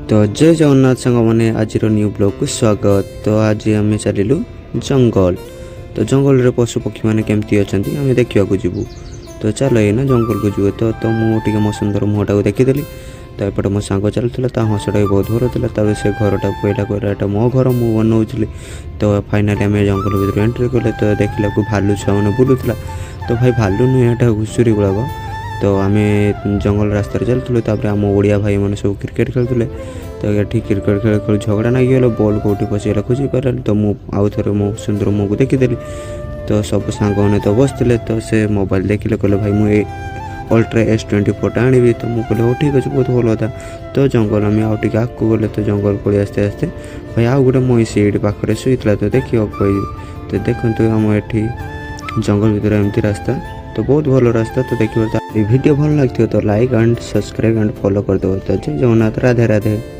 तो जय जगन्नाथ सांग मैंने आज न्यू ब्लॉग को स्वागत। तो आज आम चलू जंगल। तो जंगल रे पशु पक्षी मैंने केमती अच्छा आम देखा जीवु। तो चल ये ना जंगल को जीव तो मुझे मो सुंदर मुहटा को देखीदेली। तो एपटे मो सांग चलता हसटा भी बहुत भर था। से घरटा कहला एटा मो घर मुझे बनाऊली। तो फाइनाली आम जंगल भर एंट्री कले तो देखला भालू छुआ मैंने बुलूला। तो भाई भालू नुहे एटा घुषुरी गुड़ाक। तो आम जंगल रास्तार चलूँ आम ओडिया भाई मैंने सब क्रिकेट खेलुले। तो ये क्रिकेट खेल खेल झगड़ा नागिगला बॉल कौटी पशिगला खोजी पारानी। तो मुझे मो सुंदर मुँह को देखीदेली। तो सब सांग मैंने तो बसते तो से मोबाइल देखिले कहले भाई मुझे अल्ट्रा S24 आनी। तो मुझे कहले हो ठीक अच्छे बहुत भल था। तो जंगल आम आगे आगे गले तो जंगल को आस्ते आस्ते भाई आउ गोटे महिषी ये पाखे शुईला। तो देखिए तो देखते आम ये जंगल भर एमती रास्ता तो बहुत भल रास्ता। तो देखिए वीडियो भल लगे तो like and subscribe and follow कर दो। तो जय जगन्नाथ, राधे राधे।